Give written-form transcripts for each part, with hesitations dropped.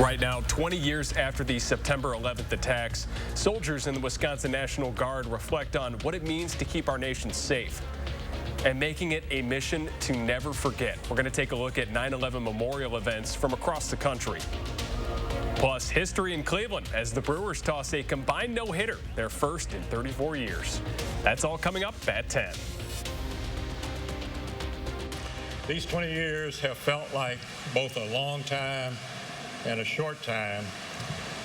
Right now, 20 years after the September 11th attacks, soldiers in the Wisconsin National Guard reflect on what it means to keep our nation safe and making it a mission to never forget. We're going to take a look at 9/11 memorial events from across the country. Plus, history in Cleveland as the Brewers toss a combined no-hitter, their first in 34 years. That's all coming up at 10. These 20 years have felt like both a long time and a short time.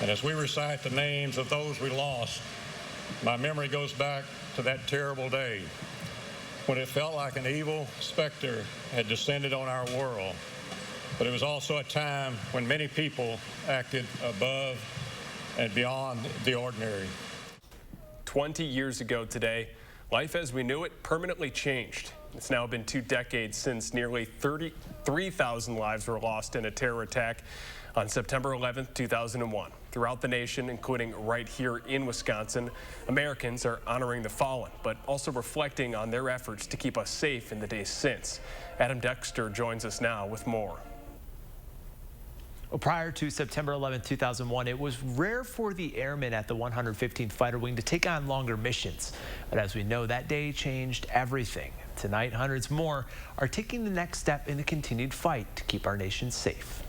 And as we recite the names of those we lost, my memory goes back to that terrible day when it felt like an evil specter had descended on our world. But it was also a time when many people acted above and beyond the ordinary. 20 years ago today, life as we knew it permanently changed. It's now been 2 decades since nearly 33,000 lives were lost in a terror attack on September 11th, 2001. Throughout the nation, including right here in Wisconsin, Americans are honoring the fallen, but also reflecting on their efforts to keep us safe in the days since. Adam Dexter joins us now with more. Well, prior to September 11, 2001, it was rare for the airmen at the 115th Fighter Wing to take on longer missions. But as we know, that day changed everything. Tonight, hundreds more are taking the next step in the continued fight to keep our nation safe.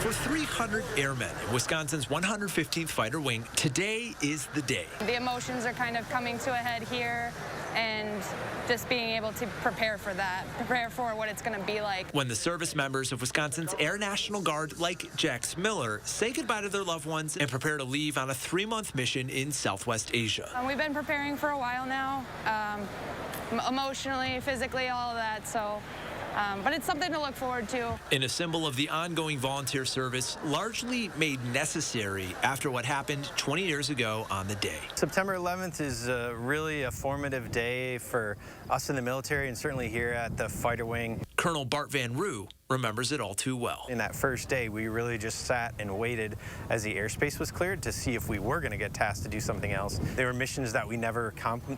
For 300 airmen in Wisconsin's 115th Fighter Wing, today is the day. The emotions are kind of coming to a head here, and just being able to prepare for that, prepare for what it's going to be like. When the service members of Wisconsin's Air National Guard, like Jax Miller, say goodbye to their loved ones and prepare to leave on a 3-month mission in Southwest Asia. We've been preparing for a while now, emotionally, physically, all of that, so. But it's something to look forward to. In a symbol of the ongoing volunteer service, largely made necessary after what happened 20 years ago on the day. September 11th is really a formative day for us in the military and certainly here at the Fighter Wing. Colonel Bart Van Roo remembers it all too well. In that first day, we really just sat and waited as the airspace was cleared to see if we were going to get tasked to do something else. They were missions that we never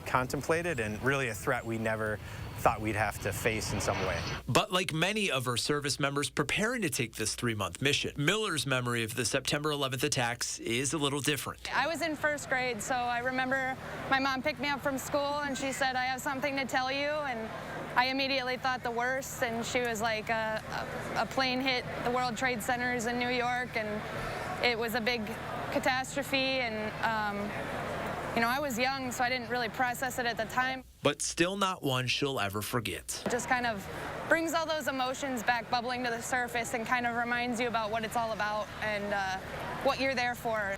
contemplated and really a threat we never thought we'd have to face in some way. But like many of our service members preparing to take this 3-month mission, Miller's memory of the September 11th attacks is a little different. I was in 1st grade, so I remember my mom picked me up from school and she said, "I have something to tell you," and I immediately thought the worst, and she was like, a plane hit the World Trade Centers in New York, and it was a big catastrophe, and you know, I was young, so I didn't really process it at the time. But still not one she'll ever forget. It just kind of brings all those emotions back bubbling to the surface and kind of reminds you about what it's all about and what you're there for.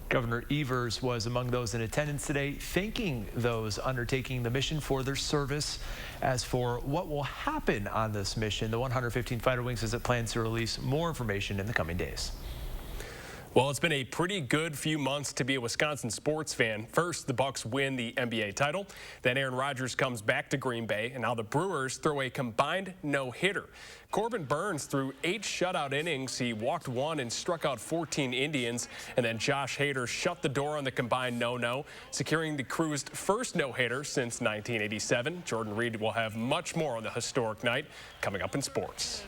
Governor Evers was among those in attendance today, thanking those undertaking the mission for their service. As for what will happen on this mission, the 115th Fighter Wing says it plans to release more information in the coming days. Well, it's been a pretty good few months to be a Wisconsin sports fan. First, the Bucks win the NBA title. Then Aaron Rodgers comes back to Green Bay, and now the Brewers throw a combined no-hitter. Corbin Burns threw 8 shutout innings. He walked 1 and struck out 14 Indians. And then Josh Hader shut the door on the combined no-no, securing the Crew's first no-hitter since 1987. Jordan Reed will have much more on the historic night coming up in sports.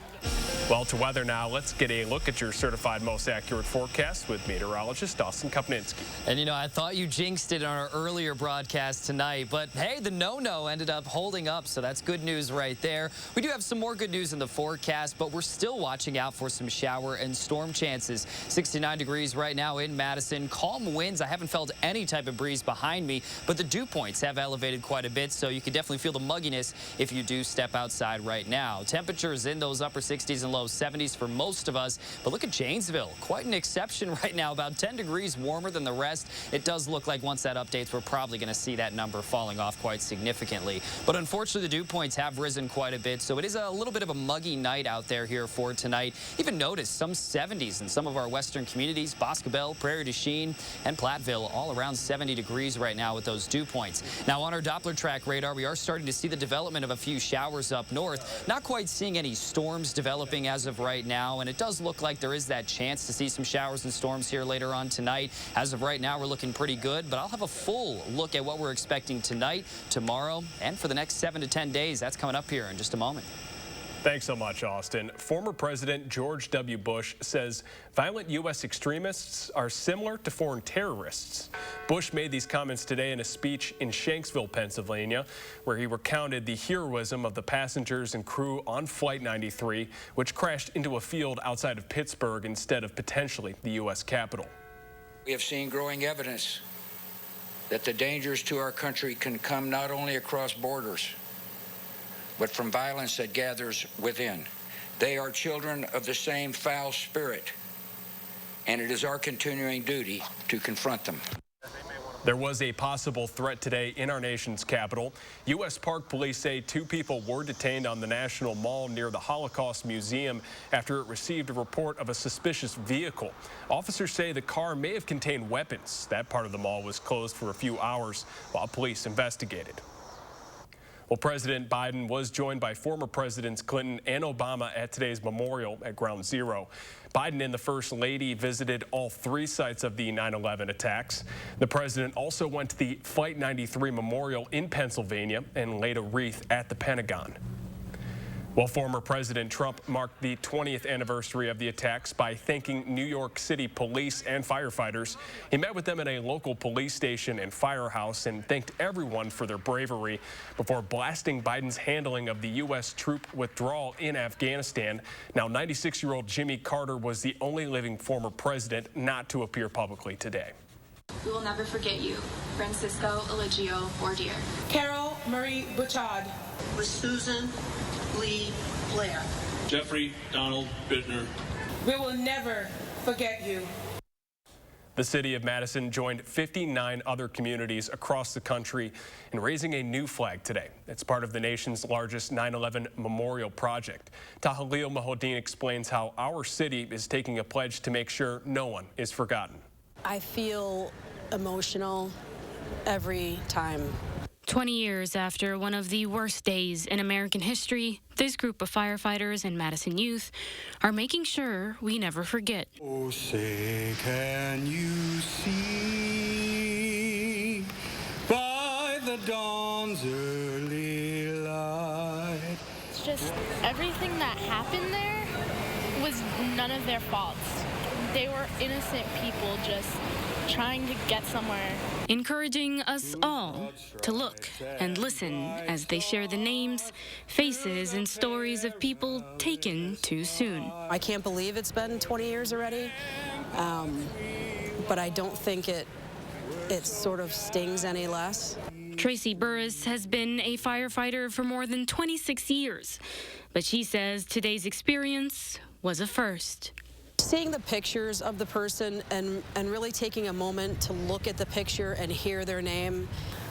Well, to weather now, let's get a look at your certified most accurate forecast with meteorologist Austin Kopninski. And, you know, I thought you jinxed it on our earlier broadcast tonight, but, hey, the no-no ended up holding up, so that's good news right there. We do have some more good news in the forecast, but we're still watching out for some shower and storm chances. 69 degrees right now in Madison. Calm winds. I haven't felt any type of breeze behind me, but the dew points have elevated quite a bit, so you can definitely feel the mugginess if you do step outside right now. Temperatures in those upper 60s and low 70s for most of us. But look at Janesville. Quite an exception right now. About 10 degrees warmer than the rest. It does look like once that updates, we're probably going to see that number falling off quite significantly. But unfortunately, the dew points have risen quite a bit. So it is a little bit of a muggy night out there here for tonight. Even notice some 70s in some of our western communities. Boscobel, Prairie du Chien, and Platteville all around 70 degrees right now with those dew points. Now on our Doppler track radar, we are starting to see the development of a few showers up north. Not quite seeing any storms develop developing as of right now, and it does look like there is that chance to see some showers and storms here later on tonight. As of right now, we're looking pretty good, but I'll have a full look at what we're expecting tonight, tomorrow, and for the next 7 to 10 days. That's coming up here in just a moment. Thanks so much, Austin. Former President George W. Bush says violent U.S. extremists are similar to foreign terrorists. Bush made these comments today in a speech in Shanksville, Pennsylvania, where he recounted the heroism of the passengers and crew on Flight 93, which crashed into a field outside of Pittsburgh instead of potentially the U.S. Capitol. We have seen growing evidence that the dangers to our country can come not only across borders, but from violence that gathers within. They are children of the same foul spirit, and it is our continuing duty to confront them. There was a possible threat today in our nation's capital. U.S. Park Police say 2 people were detained on the National Mall near the Holocaust Museum after it received a report of a suspicious vehicle. Officers say the car may have contained weapons. That part of the mall was closed for a few hours while police investigated. Well, President Biden was joined by former Presidents Clinton and Obama at today's memorial at Ground Zero. Biden and the First Lady visited all 3 sites of the 9/11 attacks. The president also went to the Flight 93 Memorial in Pennsylvania and laid a wreath at the Pentagon. Well, former President Trump marked the 20th anniversary of the attacks by thanking New York City police and firefighters. He met with them at a local police station and firehouse and thanked everyone for their bravery before blasting Biden's handling of the U.S. troop withdrawal in Afghanistan. Now, 96-year-old Jimmy Carter was the only living former president not to appear publicly today. We will never forget you, Francisco Eligio Bordier. Carol Marie Bouchard. With Susan Lee Blair. Jeffrey Donald Bittner. We will never forget you. The city of Madison joined 59 other communities across the country in raising a new flag today. It's part of the nation's largest 9/11 memorial project. Tahalil Mahodin explains how our city is taking a pledge to make sure no one is forgotten. I feel emotional every time. 20 years after one of the worst days in American history, this group of firefighters and Madison youth are making sure we never forget. Oh, say, can you see by the dawn's early light? It's just everything that happened there was none of their faults. They were innocent people just trying to get somewhere. Encouraging us all to look and listen as they share the names, faces, and stories of people taken too soon. I can't believe it's been 20 years already, but I don't think it sort of stings any less. Tracy Burris has been a firefighter for more than 26 years, but she says today's experience was a first. Seeing the pictures of the person and really taking a moment to look at the picture and hear their name.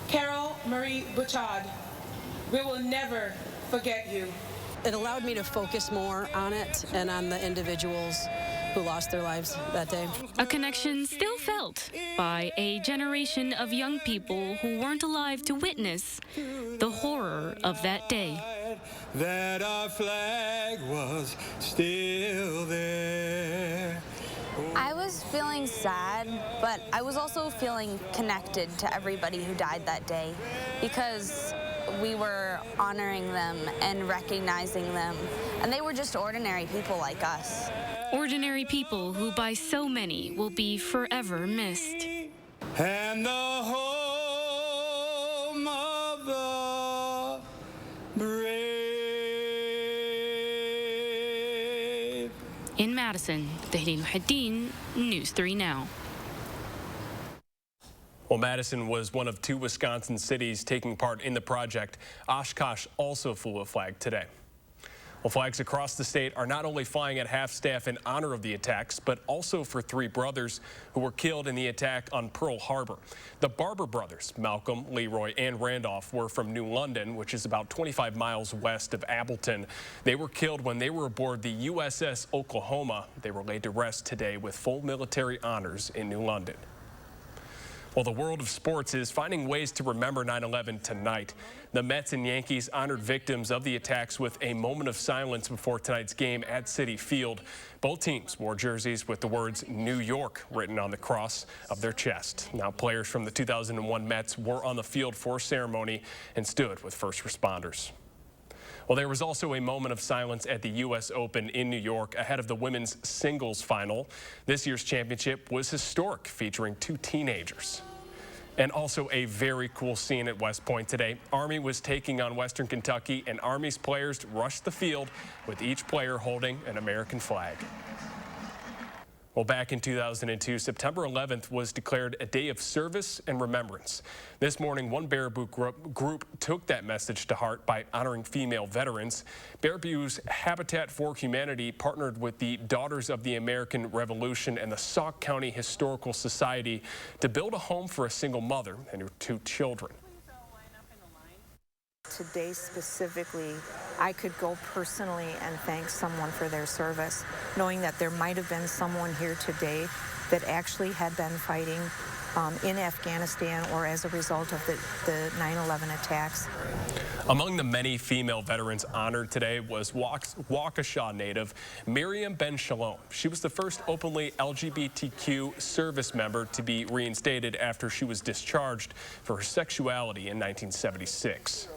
Carol Marie Bouchard. We will never forget you. It allowed me to focus more on it and on the individuals who lost their lives that day. A connection still felt by a generation of young people who weren't alive to witness the horror of that day. That our flag was still there. I was feeling sad, but I was also feeling connected to everybody who died that day because we were honoring them and recognizing them, and they were just ordinary people like us. Ordinary people who by so many will be forever missed. And the home of the brave. In Madison, Tahlil Mahodin, News 3 Now. Well, Madison was one of 2 Wisconsin cities taking part in the project. Oshkosh also flew a flag today. Well, flags across the state are not only flying at half-staff in honor of the attacks, but also for 3 brothers who were killed in the attack on Pearl Harbor. The Barber brothers, Malcolm, Leroy, and Randolph, were from New London, which is about 25 miles west of Appleton. They were killed when they were aboard the USS Oklahoma. They were laid to rest today with full military honors in New London. Well, the world of sports is finding ways to remember 9/11 tonight. The Mets and Yankees honored victims of the attacks with a moment of silence before tonight's game at Citi Field. Both teams wore jerseys with the words New York written on the cross of their chest. Now, players from the 2001 Mets were on the field for ceremony and stood with first responders. Well, there was also a moment of silence at the U.S. Open in New York ahead of the women's singles final. This year's championship was historic, featuring 2 teenagers. And also a very cool scene at West Point today. Army was taking on Western Kentucky, and Army's players rushed the field with each player holding an American flag. Well, back in 2002, September 11th was declared a day of service and remembrance. This morning, one Baraboo group took that message to heart by honoring female veterans. Baraboo's Habitat for Humanity partnered with the Daughters of the American Revolution and the Sauk County Historical Society to build a home for a single mother and her 2 children. Today specifically, I could go personally and thank someone for their service, knowing that there might have been someone here today that actually had been fighting in Afghanistan or as a result of the 9/11 attacks. Among the many female veterans honored today was Waukesha native Miriam Ben Shalom. She was the first openly LGBTQ service member to be reinstated after she was discharged for her sexuality in 1976.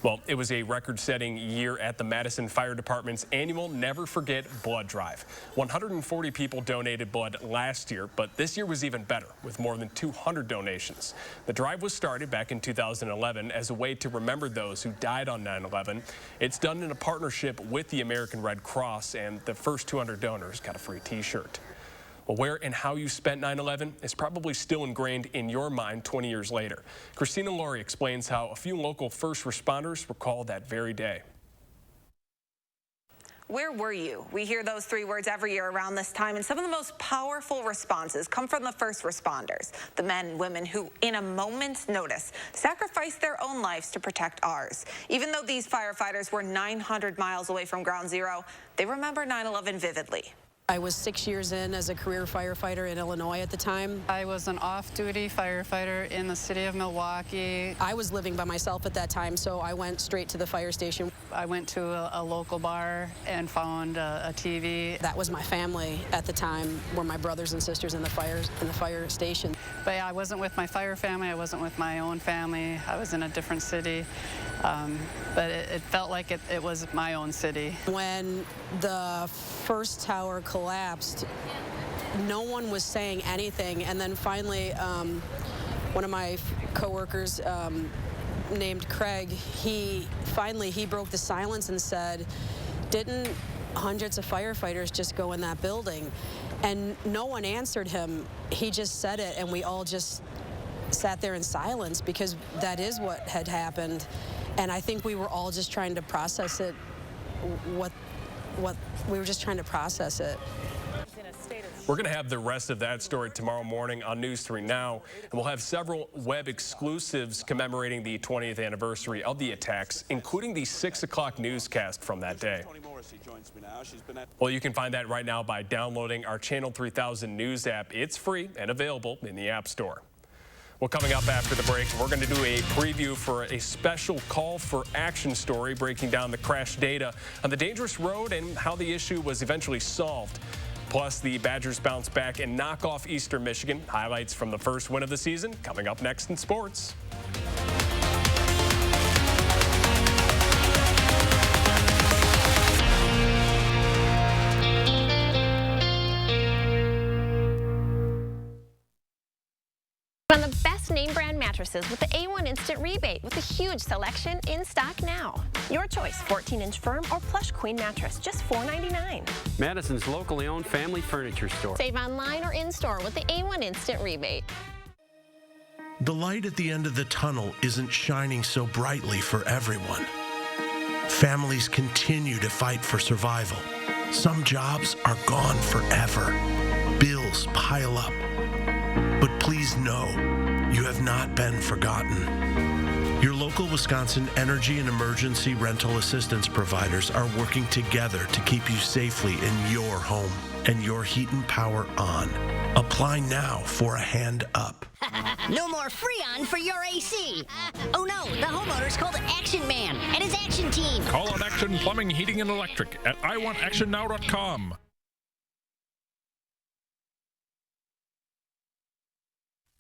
Well, it was a record-setting year at the Madison Fire Department's annual Never Forget Blood Drive. 140 people donated blood last year, but this year was even better, with more than 200 donations. The drive was started back in 2011 as a way to remember those who died on 9/11. It's done in a partnership with the American Red Cross, and the first 200 donors got a free T-shirt. Well, where and how you spent 9/11 is probably still ingrained in your mind 20 years later. Christina Laurie explains how a few local first responders recall that very day. Where were you? We hear those 3 words every year around this time, and some of the most powerful responses come from the first responders, the men and women who, in a moment's notice, sacrificed their own lives to protect ours. Even though these firefighters were 900 miles away from Ground Zero, they remember 9/11 vividly. I was 6 years in as a career firefighter in Illinois at the time. I was an off-duty firefighter in the city of Milwaukee. I was living by myself at that time, so I went straight to the fire station. I went to a local bar and found a TV. That was my family at the time, were my brothers and sisters in the fire station. But yeah, I wasn't with my fire family. I wasn't with my own family. I was in a different city. But it felt like it was my own city. When the first tower collapsed, no one was saying anything, and then finally one of my coworkers named Craig, he broke the silence and said, "Didn't hundreds of firefighters just go in that building?" And no one answered him. He just said it, and we all just sat there in silence, because that is what had happened. And I think we were all just trying to process it, what we were just trying to process it. We're going to have the rest of that story tomorrow morning on News 3 Now, and we'll have several web exclusives commemorating the 20th anniversary of the attacks, including the 6 o'clock newscast from that day. Well, you can find that right now by downloading our Channel 3000 News app. It's free and available in the App Store. Well, coming up after the break, we're going to do a preview for a special call for action story breaking down the crash data on the dangerous road and how the issue was eventually solved. Plus, the Badgers bounce back and knock off Eastern Michigan. Highlights from the first win of the season coming up next in sports. On the best name brand mattresses with the A1 Instant Rebate with a huge selection in stock now. Your choice, 14-inch firm or plush queen mattress, just $4.99. Madison's locally owned family furniture store. Save online or in-store with the A1 Instant Rebate. The light at the end of the tunnel isn't shining so brightly for everyone. Families continue to fight for survival. Some jobs are gone forever. Bills pile up. But please know, you have not been forgotten. Your local Wisconsin energy and emergency rental assistance providers are working together to keep you safely in your home. and your heat and power on. Apply now for a hand up. No more Freon for your AC. Oh no, the homeowner's called Action Man and his action team. Call on Action Plumbing, Heating, and Electric at iwantactionnow.com.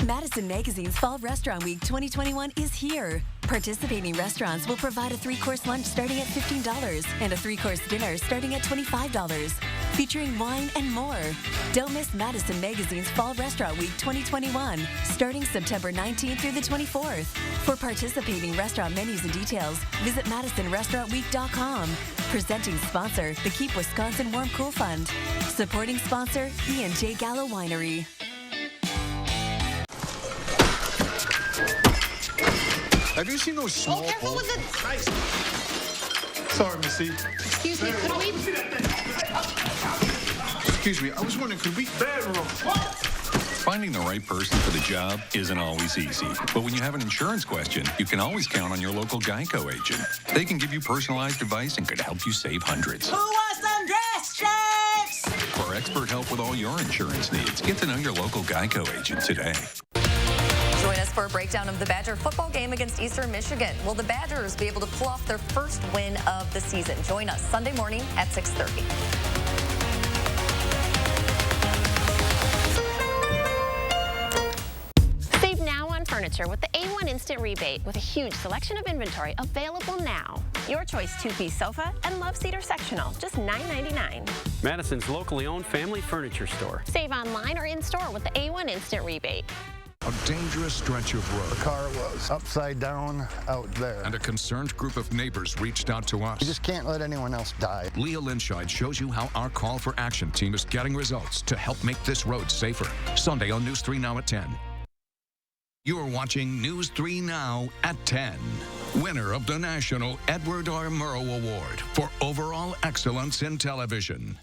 Madison Magazine's Fall Restaurant Week 2021 is here. Participating restaurants will provide a 3-course lunch starting at $15 and a 3-course dinner starting at $25, featuring wine and more. Don't miss Madison Magazine's Fall Restaurant Week 2021, starting September 19th through the 24th. For participating restaurant menus and details, visit MadisonRestaurantWeek.com. Presenting sponsor, the Keep Wisconsin Warm Cool Fund. Supporting sponsor, E&J Gallo Winery. Have you seen those small careful boats? with the... Sorry, Missy. Excuse me, could we... Excuse me, I was wondering, could we... Finding the right person for the job isn't always easy. But when you have an insurance question, you can always count on your local Geico agent. They can give you personalized advice and could help you save hundreds. Who wants some dress shirts? For expert help with all your insurance needs, get to know your local Geico agent today. Join us for a breakdown of the Badger football game against Eastern Michigan. Will the Badgers be able to pull off their first win of the season? Join us Sunday morning at 6:30. Save now on furniture with the A1 Instant Rebate with a huge selection of inventory available now. Your choice 2-piece sofa and love seater sectional, just $9.99. Madison's locally owned family furniture store. Save online or in-store with the A1 Instant Rebate. A dangerous stretch of road. The car was upside down out there. And a concerned group of neighbors reached out to us. You just can't let anyone else die. Leah Linscheid shows you how our Call for Action team is getting results to help make this road safer. Sunday on News 3 Now at 10. You're watching News 3 Now at 10. Winner of the National Edward R. Murrow Award for Overall Excellence in Television.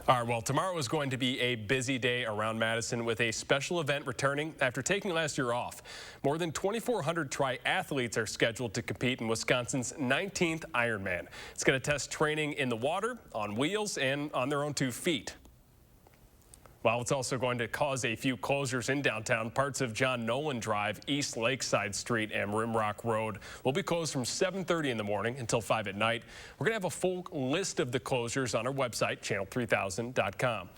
All right, well, tomorrow is going to be a busy day around Madison with a special event returning after taking last year off. More than 2,400 triathletes are scheduled to compete in Wisconsin's 19th Ironman. It's going to test training in the water, on wheels, and on their own 2 feet. Well, it's also going to cause a few closures in downtown. Parts of John Nolan Drive, East Lakeside Street, and Rimrock Road will be closed from 7:30 in the morning until 5 at night. We're going to have a full list of the closures on our website, channel3000.com.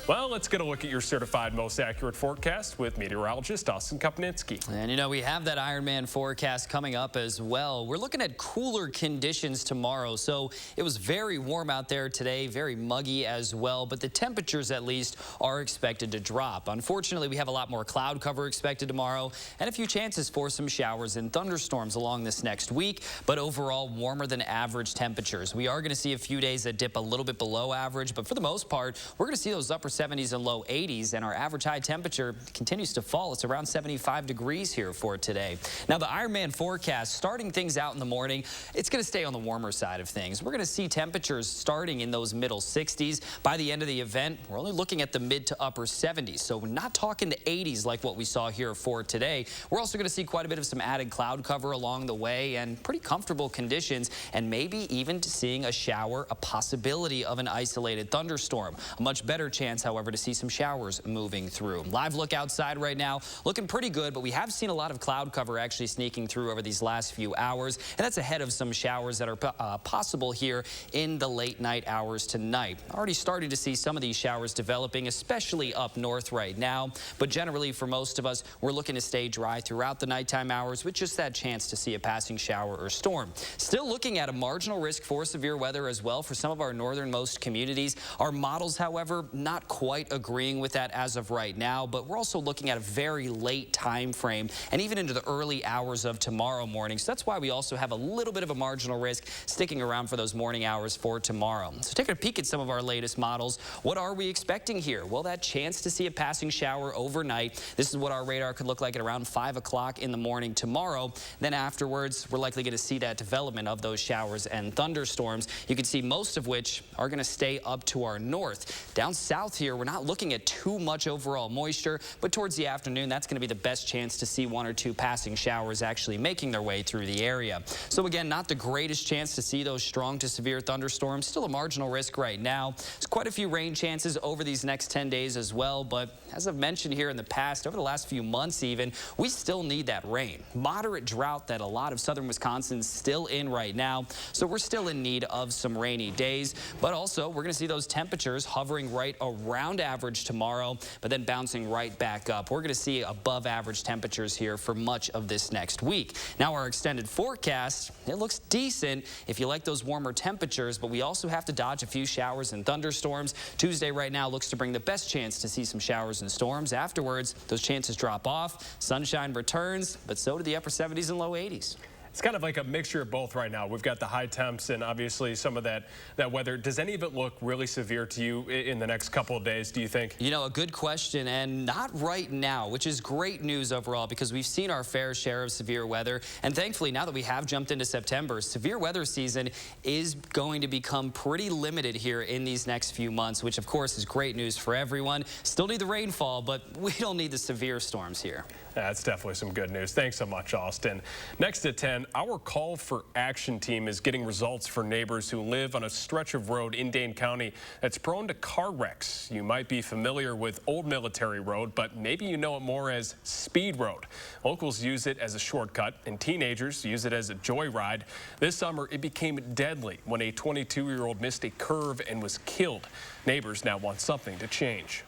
Well, let's get a look at your certified most accurate forecast with meteorologist Austin Kopnitsky. And you know, we have that Ironman forecast coming up as well. We're looking at cooler conditions tomorrow. So it was very warm out there today, very muggy as well, but the temperatures at least are expected to drop. Unfortunately, we have a lot more cloud cover expected tomorrow and a few chances for some showers and thunderstorms along this next week, but overall warmer than average temperatures. We are going to see a few days that dip a little bit below average, but for the most part, we're going to see those upper 70s and low 80s, and our average high temperature continues to fall. It's around 75 degrees here for today. Now, the Ironman forecast, starting things out in the morning, it's going to stay on the warmer side of things. We're going to see temperatures starting in those middle 60s. By the end of the event, we're only looking at the mid to upper 70s, so we're not talking the 80s like what we saw here for today. We're also going to see quite a bit of some added cloud cover along the way and pretty comfortable conditions, and maybe even seeing a shower, a possibility of an isolated thunderstorm. A much better chance, however, to see some showers moving through. Live look outside right now, looking pretty good, but we have seen a lot of cloud cover actually sneaking through over these last few hours, and that's ahead of some showers that are possible here in the late night hours tonight. Already starting to see some of these showers developing, especially up north right now, but generally for most of us, we're looking to stay dry throughout the nighttime hours with just that chance to see a passing shower or storm. Still looking at a marginal risk for severe weather as well for some of our northernmost communities. Our models, however, not quite agreeing with that as of right now, but we're also looking at a very late time frame and even into the early hours of tomorrow morning. So that's why we also have a little bit of a marginal risk sticking around for those morning hours for tomorrow. So taking a peek at some of our latest models, what are we expecting here? Well, that chance to see a passing shower overnight. This is what our radar could look like at around 5 o'clock in the morning tomorrow. Then afterwards, we're likely going to see that development of those showers and thunderstorms. You can see most of which are going to stay up to our north. Down south here, we're not looking at too much overall moisture, but towards the afternoon, that's going to be the best chance to see 1 or 2 passing showers actually making their way through the area. So again, not the greatest chance to see those strong to severe thunderstorms. Still a marginal risk right now. There's quite a few rain chances over these next 10 days as well, but as I've mentioned here in the past, over the last few months even, we still need that rain. Moderate drought that a lot of southern Wisconsin's still in right now, so we're still in need of some rainy days, but also we're going to see those temperatures hovering right around average tomorrow, but then bouncing right back up. We're going to see above average temperatures here for much of this next week. Now our extended forecast, it looks decent if you like those warmer temperatures, but we also have to dodge a few showers and thunderstorms. Tuesday right now looks to bring the best chance to see some showers and storms. Afterwards, those chances drop off. Sunshine returns, but so do the upper 70s and low 80s. It's kind of like a mixture of both right now. We've got the high temps and obviously some of that weather. Does any of it look really severe to you in the next couple of days, do you think? You know, a good question, and not right now, which is great news overall because we've seen our fair share of severe weather. And thankfully, now that we have jumped into September, severe weather season is going to become pretty limited here in these next few months, which of course is great news for everyone. Still need the rainfall, but we don't need the severe storms here. That's definitely some good news. Thanks so much, Austin. Next at 10, our Call for Action team is getting results for neighbors who live on a stretch of road in Dane County that's prone to car wrecks. You might be familiar with Old Military Road, but maybe you know it more as Speed Road. Locals use it as a shortcut, and teenagers use it as a joyride. This summer, it became deadly when a 22-year-old missed a curve and was killed. Neighbors now want something to change.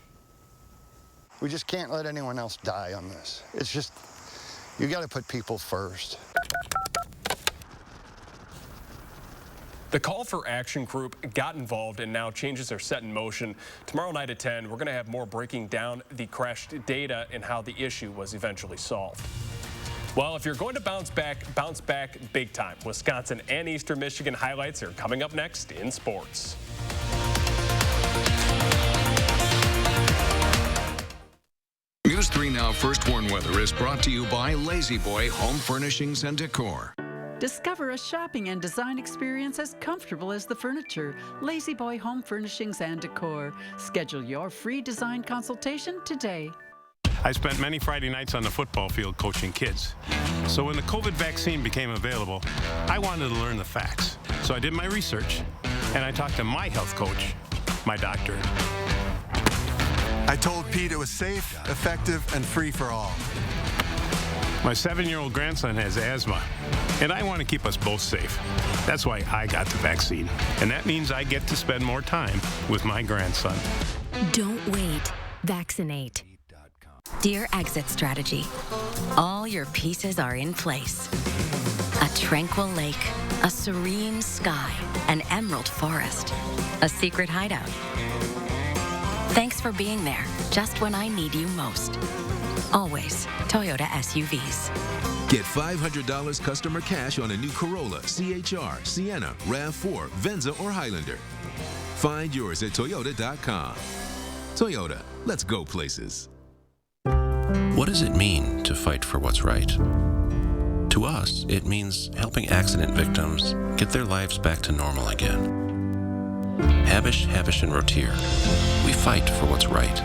We just can't let anyone else die on this. It's just, you got to put people first. The Call for Action group got involved and now changes are set in motion. Tomorrow night at 10, we're going to have more breaking down the crashed data and how the issue was eventually solved. Well, if you're going to bounce back big time. Wisconsin and Eastern Michigan highlights are coming up next in sports. News 3 Now First Warn Weather is brought to you by Lazy Boy Home Furnishings and Decor. Discover a shopping and design experience as comfortable as the furniture. Lazy Boy Home Furnishings and Decor. Schedule your free design consultation today. I spent many Friday nights on the football field coaching kids. So when the COVID vaccine became available, I wanted to learn the facts. So I did my research, and I talked to my health coach, my doctor. I told Pete it was safe, effective, and free for all. My 7-year-old grandson has asthma, and I want to keep us both safe. That's why I got the vaccine, and that means I get to spend more time with my grandson. Don't wait. Vaccinate. Dear Exit Strategy, all your pieces are in place. A tranquil lake, a serene sky, an emerald forest, a secret hideout. Thanks for being there, just when I need you most. Always Toyota SUVs. Get $500 customer cash on a new Corolla, CHR, Sienna, RAV4, Venza, or Highlander. Find yours at Toyota.com. Toyota, let's go places. What does it mean to fight for what's right? To us, it means helping accident victims get their lives back to normal again. Habish, and Rotier, we fight for what's right.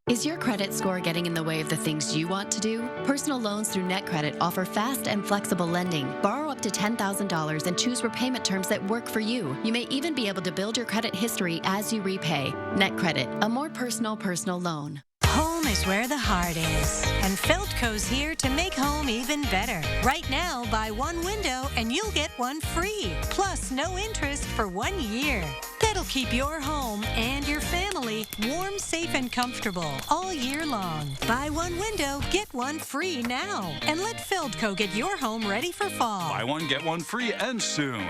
Is your credit score getting in the way of the things you want to do? Personal loans through NetCredit offer fast and flexible lending. Borrow up to $10,000 and choose repayment terms that work for you. You may even be able to build your credit history as you repay. NetCredit, a more personal loan. Home is where the heart is, and Feldco's here to make home even better. Right now, buy one window and you'll get one free, plus no interest for 1 year. That'll keep your home and your family warm, safe, and comfortable all year long. Buy one window, get one free now, and let Feldco get your home ready for fall. Buy one, get one free, and soon.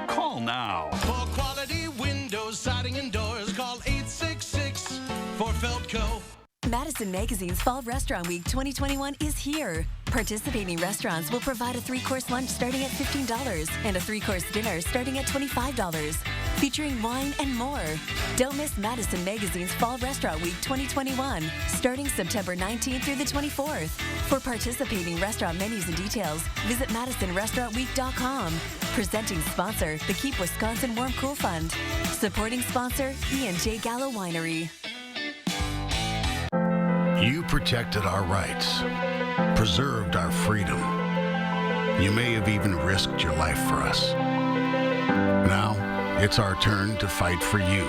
Call now. For quality windows, siding, and doors, call 866 for Feldco. Madison Magazine's Fall Restaurant Week 2021 is here. Participating restaurants will provide a 3-course lunch starting at $15 and a 3-course dinner starting at $25. featuring wine and more. Don't miss Madison Magazine's Fall Restaurant Week 2021, starting September 19th through the 24th. For participating restaurant menus and details, visit MadisonRestaurantWeek.com. Presenting sponsor, the Keep Wisconsin Warm Cool Fund. Supporting sponsor, E&J Gallo Winery. You protected our rights, preserved our freedom. You may have even risked your life for us. Now, it's our turn to fight for you.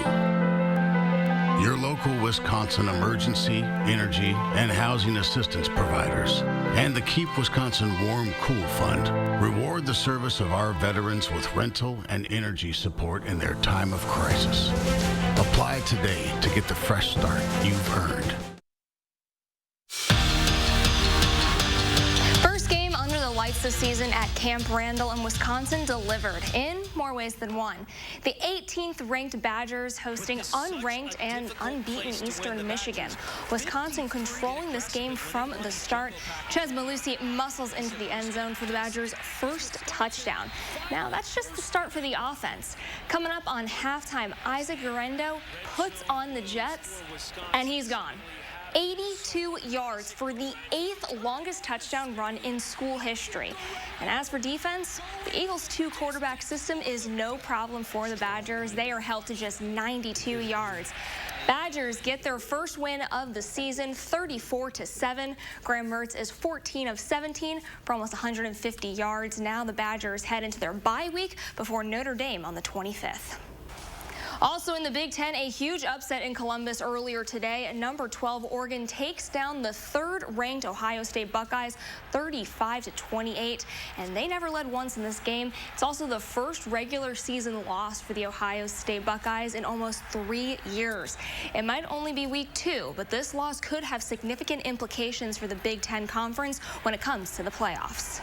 Your local Wisconsin emergency, energy, and housing assistance providers, and the Keep Wisconsin Warm Cool Fund reward the service of our veterans with rental and energy support in their time of crisis. Apply today to get the fresh start you've earned. First game under the lights this season at Camp Randall, and Wisconsin delivered in more ways than one. The 18th ranked Badgers hosting unranked and unbeaten Eastern Michigan. Wisconsin controlling this game from the start. Ches Malusi muscles into the end zone for the Badgers' first touchdown. Now that's just the start for the offense. Coming up on halftime, Isaac Urendo puts on the Jets, and he's gone. 82 yards for the 8th longest touchdown run in school history. And as for defense, the Eagles' two-quarterback system is no problem for the Badgers. They are held to just 92 yards. Badgers get their first win of the season, 34-7. Graham Mertz is 14 of 17 for almost 150 yards. Now the Badgers head into their bye week before Notre Dame on the 25th. Also in the Big Ten, a huge upset in Columbus earlier today. Number 12 Oregon takes down the third-ranked Ohio State Buckeyes 35-28, and they never led once in this game. It's also the first regular season loss for the Ohio State Buckeyes in almost 3 years. It might only be week 2, but this loss could have significant implications for the Big Ten Conference when it comes to the playoffs.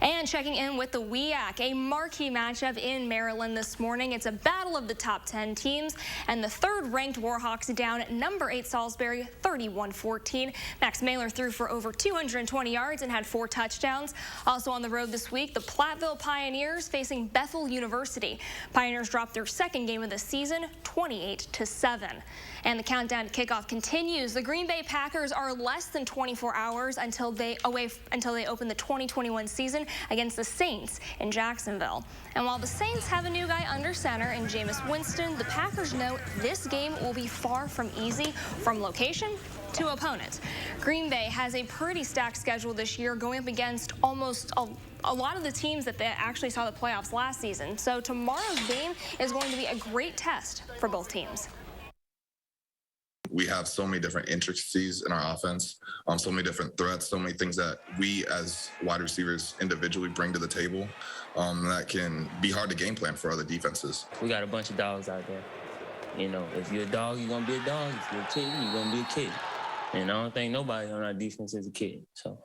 And checking in with the WIAC, a marquee matchup in Maryland this morning. It's a battle of the top 10 teams, and the third-ranked Warhawks down number 8 Salisbury 31-14. Max Mailer threw for over 220 yards and had 4 touchdowns. Also on the road this week, the Platteville Pioneers facing Bethel University. Pioneers dropped their second game of the season, 28-7. And the countdown to kickoff continues. The Green Bay Packers are less than 24 hours until they open the 2021 season against the Saints in Jacksonville. And while the Saints have a new guy under center in Jameis Winston, the Packers know this game will be far from easy from location to opponent. Green Bay has a pretty stacked schedule this year, going up against almost a lot of the teams that they actually saw the playoffs last season. So tomorrow's game is going to be a great test for both teams. We have so many different intricacies in our offense, so many different threats, so many things that we as wide receivers individually bring to the table that can be hard to game plan for other defenses. We got a bunch of dogs out there. You know, if you're a dog, you're going to be a dog. If you're a kid, you're going to be a kid. And I don't think nobody on our defense is a kid. So,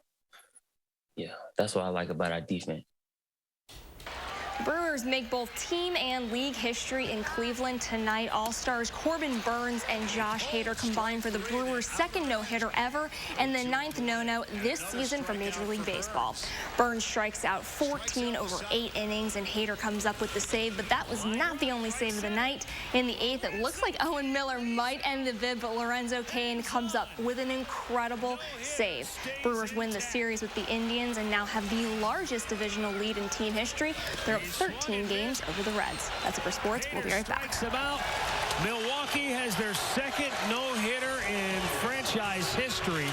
yeah, that's what I like about our defense. Brewers make both team and league history in Cleveland tonight. All-stars Corbin Burns and Josh Hader combined for the Brewers' second no-hitter ever and the 9th no-no this season for Major League Baseball. Burns strikes out 14 over 8 innings, and Hader comes up with the save, but that was not the only save of the night. In the 8th, it looks like Owen Miller might end the bid, but Lorenzo Cain comes up with an incredible save. Brewers win the series with the Indians and now have the largest divisional lead in team history. They're up 13 games over the Reds. That's it for sports. We'll be right back. Milwaukee has their second no-hitter in franchise history.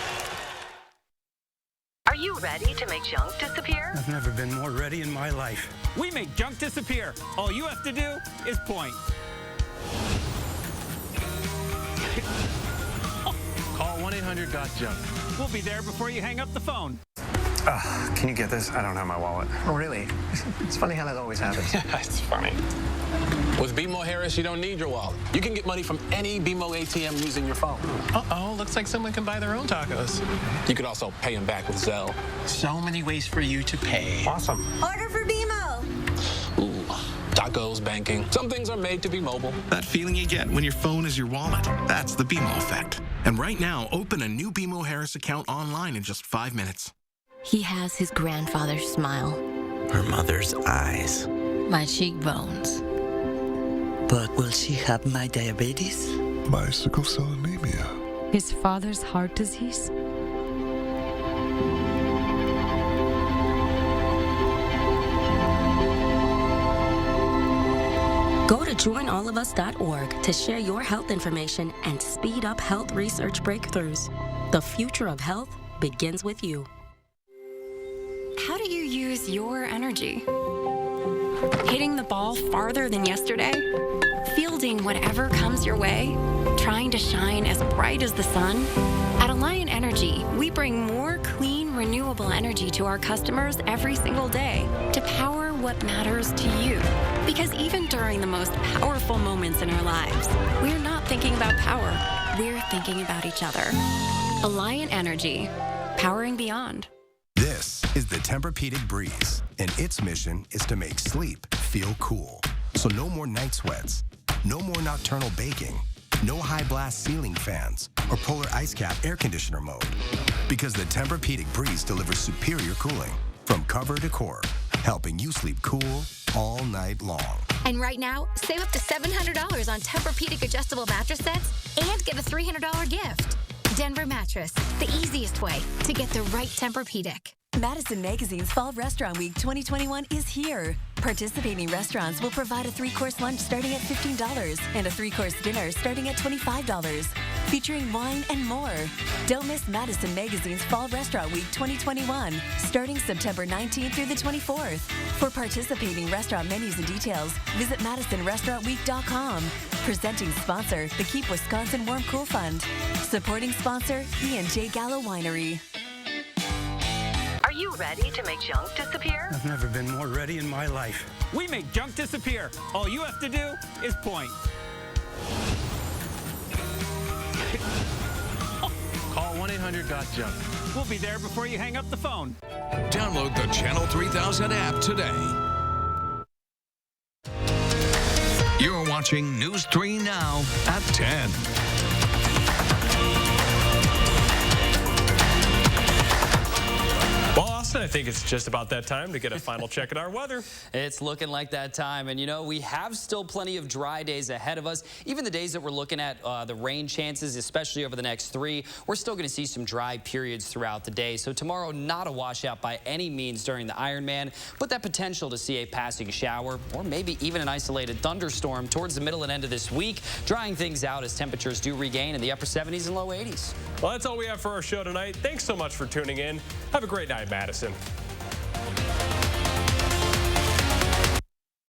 Are you ready to make junk disappear? I've never been more ready in my life. We make junk disappear. All you have to do is point. Call 1-800-GOT-JUNK. We'll be there before you hang up the phone. Can you get this? I don't have my wallet. Oh, really? It's funny how that always happens. It's funny. With BMO Harris, you don't need your wallet. You can get money from any BMO ATM using your phone. Uh-oh, looks like someone can buy their own tacos. You could also pay them back with Zelle. So many ways for you to pay. Awesome. Order for BMO. Ooh, tacos, banking. Some things are made to be mobile. That feeling you get when your phone is your wallet. That's the BMO effect. And right now, open a new BMO Harris account online in just 5 minutes. He has his grandfather's smile, her mother's eyes, my cheekbones, But will she have my diabetes? My sickle cell anemia. His father's heart disease? Go to joinallofus.org to share your health information and speed up health research breakthroughs. The future of health begins with you. How do you use your energy? Hitting the ball farther than yesterday? Fielding whatever comes your way? Trying to shine as bright as the sun? At Alliant Energy, we bring more clean, renewable energy to our customers every single day to power what matters to you. Because even during the most powerful moments in our lives, we're not thinking about power, we're thinking about each other. Alliant Energy, powering beyond. This is the Tempur-Pedic Breeze, and its mission is to make sleep feel cool. So no more night sweats, no more nocturnal baking, no high-blast ceiling fans, or polar ice cap air conditioner mode. Because the Tempur-Pedic Breeze delivers superior cooling from cover to core, helping you sleep cool all night long. And right now, save up to $700 on Tempur-Pedic adjustable mattress sets and get a $300 gift. Denver Mattress, the easiest way to get the right Tempur-Pedic. Madison Magazine's Fall Restaurant Week 2021 is here. Participating restaurants will provide a 3-course lunch starting at $15 and a 3-course dinner starting at $25, featuring wine and more. Don't miss Madison Magazine's Fall Restaurant Week 2021, starting September 19th through the 24th. For participating restaurant menus and details, visit MadisonRestaurantWeek.com. Presenting sponsor, the Keep Wisconsin Warm Cool Fund. Supporting sponsor, E&J Gallo Winery. Are you ready to make junk disappear? I've never been more ready in my life. We make junk disappear. All you have to do is point. Call 1-800-GOT-JUNK. We'll be there before you hang up the phone. Download the Channel 3000 app today. You're watching News 3 Now at 10. Well, Austin, I think it's just about that time to get a final check at our weather. It's looking like that time. And, you know, we have still plenty of dry days ahead of us. Even the days that we're looking at the rain chances, especially over the next 3, we're still going to see some dry periods throughout the day. So tomorrow, not a washout by any means during the Ironman, but that potential to see a passing shower or maybe even an isolated thunderstorm towards the middle and end of this week, drying things out as temperatures do regain in the upper 70s and low 80s. Well, that's all we have for our show tonight. Thanks so much for tuning in. Have a great night, Madison.